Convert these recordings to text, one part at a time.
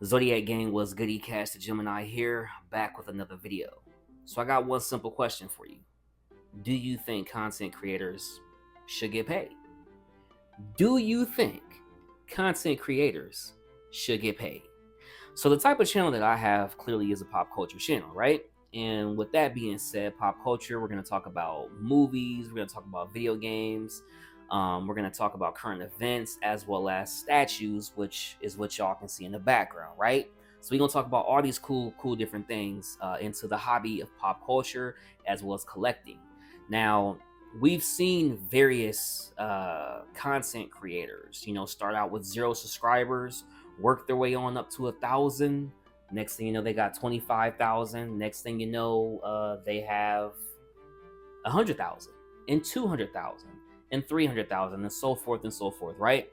Zodiac Gang was goody Cash the Gemini here, back with another video. So I got one simple question for you. Do you think content creators should get paid? Do you think content creators should get paid? So the type of channel that I have clearly is a pop culture channel, right? And with that being said, pop culture, we're going to talk about movies, we're going to talk about video games, we're going to talk about current events as well as statues, which is what y'all can see in the background, right? So we're going to talk about all these cool different things into the hobby of pop culture as well as collecting. Now, we've seen various content creators, start out with 0 subscribers, work their way on up to 1,000. Next thing you know, they got 25,000. Next thing you know, they have 100,000 and 200,000 and 300,000 and so forth, right?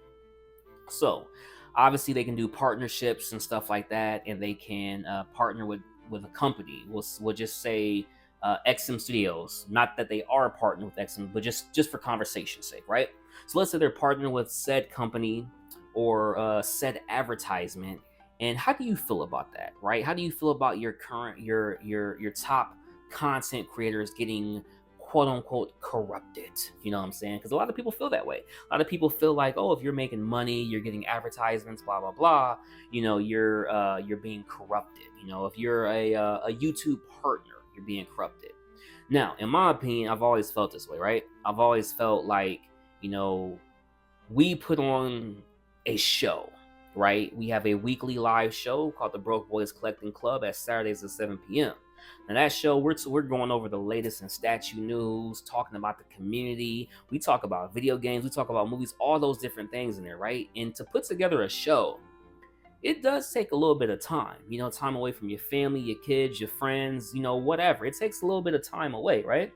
So obviously they can do partnerships and stuff like that, and they can partner with a company. We'll just say XM Studios. Not that they are partnered with XM, but just for conversation's sake, right? So let's say they're partnering with said company or said advertisement. And how do you feel about that, right? How do you feel about your current your top content creators getting quote unquote corrupted? You know what I'm saying? Because a lot of people feel that way. A lot of people feel like, oh, if you're making money, you're getting advertisements, blah blah blah. You're being corrupted. If you're a YouTube partner, you're being corrupted. Now, in my opinion, I've always felt this way, right? I've always felt like, we put on a show, right? We have a weekly live show called the Broke Boys Collecting Club at Saturdays at 7 p.m. Now that show, we're going over the latest in statue news, talking about the community. We talk about video games, we talk about movies, all those different things in there, right? And to put together a show, it does take a little bit of time, time away from your family, your kids, your friends, whatever. It takes a little bit of time away, right?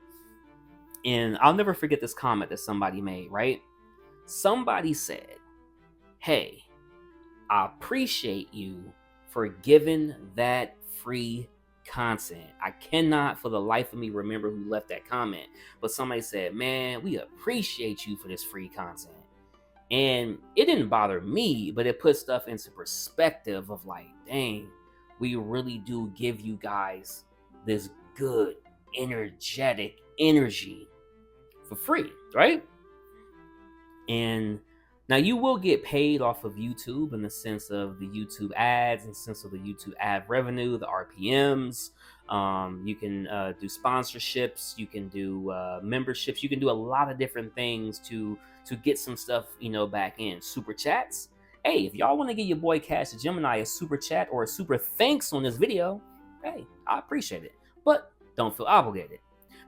And I'll never forget this comment that somebody made, right? Somebody said, hey, I appreciate you for giving that free content. I cannot for the life of me remember who left that comment, but somebody said, man, we appreciate you for this free content. And it didn't bother me, but it put stuff into perspective of like, dang, we really do give you guys this good, energetic energy for free, right? And now you will get paid off of YouTube in the sense of the YouTube ads, in the sense of the YouTube ad revenue, the RPMs. You can do sponsorships, you can do memberships, you can do a lot of different things to get some stuff, back in. Super chats. Hey, if y'all want to give your boy Cash the Gemini a super chat or a super thanks on this video, hey, I appreciate it. But don't feel obligated.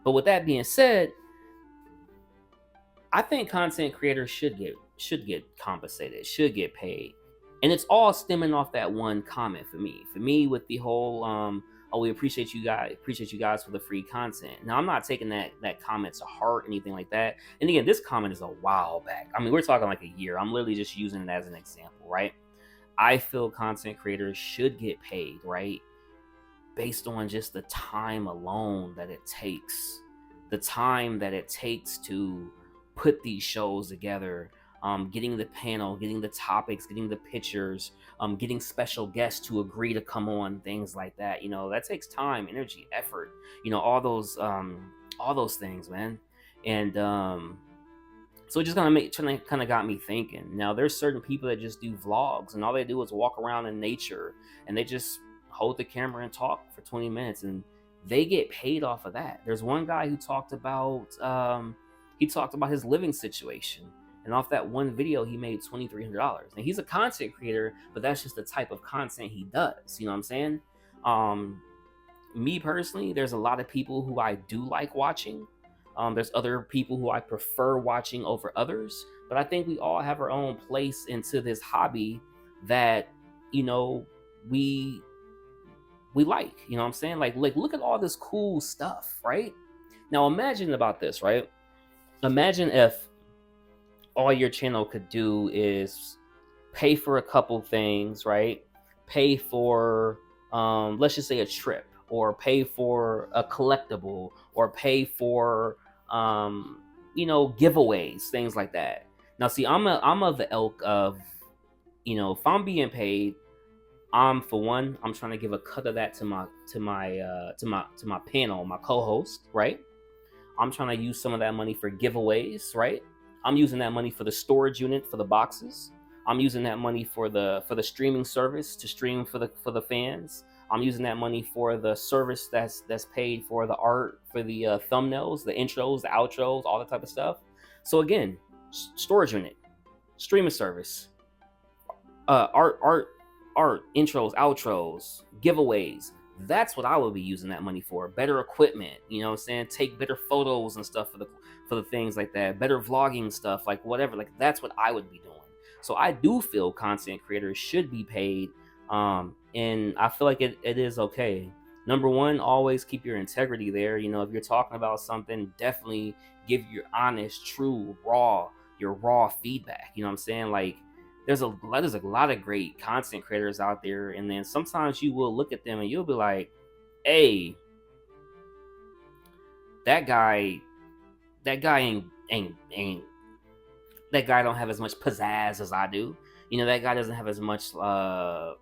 But with that being said, I think content creators should get compensated, should get paid. And it's all stemming off that one comment for me. For me, with the whole oh, we appreciate you guys for the free content. Now, I'm not taking that comment to heart, anything like that. And again, this comment is a while back. I mean, we're talking like a year. I'm literally just using it as an example, right? I feel content creators should get paid, right? Based on just the time alone that it takes. The time that it takes to put these shows together, getting the panel, getting the topics, getting the pictures, getting special guests to agree to come on, things like that. That takes time, energy, effort. All those things, man. And so it just kind of got me thinking. Now, there's certain people that just do vlogs, and all they do is walk around in nature, and they just hold the camera and talk for 20 minutes, and they get paid off of that. There's one guy who talked about his living situation, and off that one video he made $2,300. And he's a content creator, but that's just the type of content he does. You know what I'm saying? Me personally, there's a lot of people who I do like watching. There's other people who I prefer watching over others, but I think we all have our own place into this hobby that we like. You know what I'm saying? Like look at all this cool stuff, right? Now imagine about this, right? Imagine if all your channel could do is pay for a couple things, right? Pay for, let's just say a trip, or pay for a collectible, or pay for, giveaways, things like that. Now, see, I'm of the ilk of, if I'm being paid, For one, I'm trying to give a cut of that to my panel, my co-host, right? I'm trying to use some of that money for giveaways, right? I'm using that money for the storage unit for the boxes. I'm using that money for the streaming service to stream for the fans. I'm using that money for the service that's paid for the art, for the thumbnails, the intros, the outros, all that type of stuff. So again, storage unit, streaming service, art, intros, outros, giveaways. That's what I would be using that money for. Better equipment, you know what I'm saying? Take better photos and stuff for the things like that. Better vlogging stuff, like whatever. Like that's what I would be doing. So I do feel content creators should be paid. And I feel like it is okay. Number one, always keep your integrity there. You know, if you're talking about something, definitely give your honest, true, your raw feedback. You know what I'm saying? Like there's a lot of great content creators out there, and then sometimes you will look at them and you'll be like, hey, that guy ain't that guy don't have as much pizzazz as I do. You know, that guy doesn't have as much wow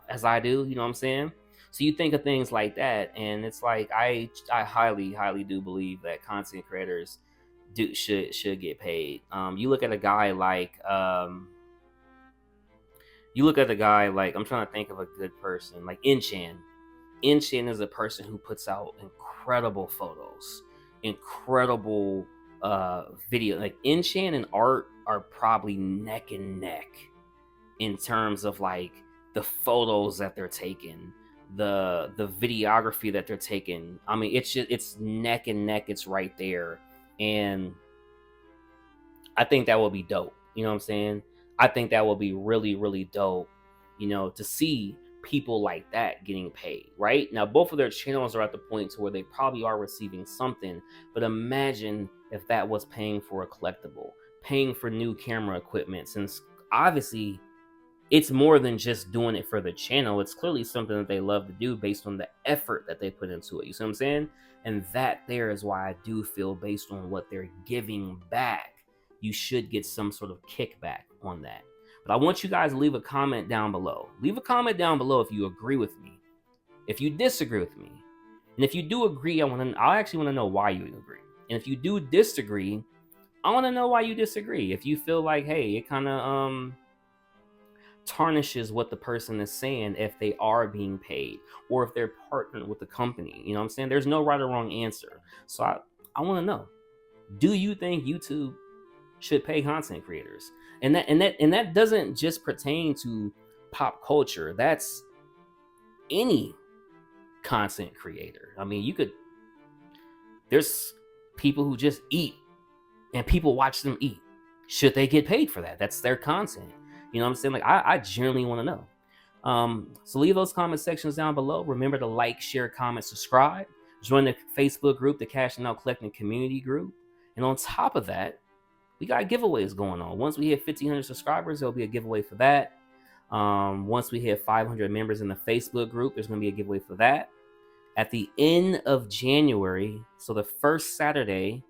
as I do. You know what I'm saying? So you think of things like that, and it's like I highly do believe that content creators should get paid. You look at a guy like I'm trying to think of a good person like Inchan. Inchan is a person who puts out incredible photos, incredible video. Like Inchan and art are probably neck and neck in terms of like the photos that they're taking, the videography that they're taking. I mean, it's neck and neck. It's right there. And I think that will be dope. You know what I'm saying? I think that will be really, really dope, you know, to see people like that getting paid, right? Now, both of their channels are at the point to where they probably are receiving something, but imagine if that was paying for a collectible, paying for new camera equipment, since obviously it's more than just doing it for the channel. It's clearly something that they love to do based on the effort that they put into it. You see what I'm saying? And that there is why I do feel, based on what they're giving back, you should get some sort of kickback on that. But I want you guys to leave a comment down below. Leave a comment down below if you agree with me, if you disagree with me. And if you do agree, I actually want to know why you agree. And if you do disagree, I want to know why you disagree. If you feel like, hey, it kind of tarnishes what the person is saying if they are being paid or if they're partnered with the company. You know what I'm saying? There's no right or wrong answer. So I want to know, do you think YouTube should pay content creators? And that doesn't just pertain to pop culture. That's any content creator. I mean, there's people who just eat and people watch them eat. Should they get paid for that? That's their content. You know what I'm saying? Like, I genuinely want to know. So leave those comment sections down below. Remember to like, share, comment, subscribe. Join the Facebook group, the Cashing Out Collecting Community Group. And on top of that, we got giveaways going on. Once we hit 1,500 subscribers, there'll be a giveaway for that. Once we hit 500 members in the Facebook group, there's going to be a giveaway for that. At the end of January, so the first Saturday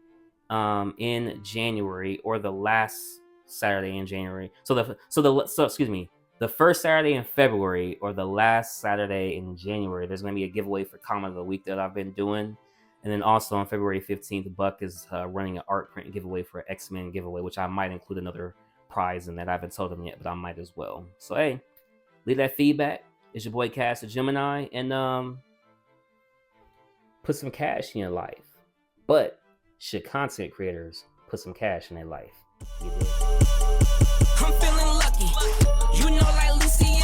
in January, or the last Saturday in January. The first Saturday in February or the last Saturday in January, there's going to be a giveaway for Comment of the Week that I've been doing. And then also on February 15th, Buck is running an art print giveaway for an X-Men giveaway, which I might include another prize in that. I haven't told him yet, but I might as well. So, hey, leave that feedback. It's your boy Cash the Gemini, and put some cash in your life. But should content creators put some cash in their life? You did. I'm feeling lucky. You know, like Lucy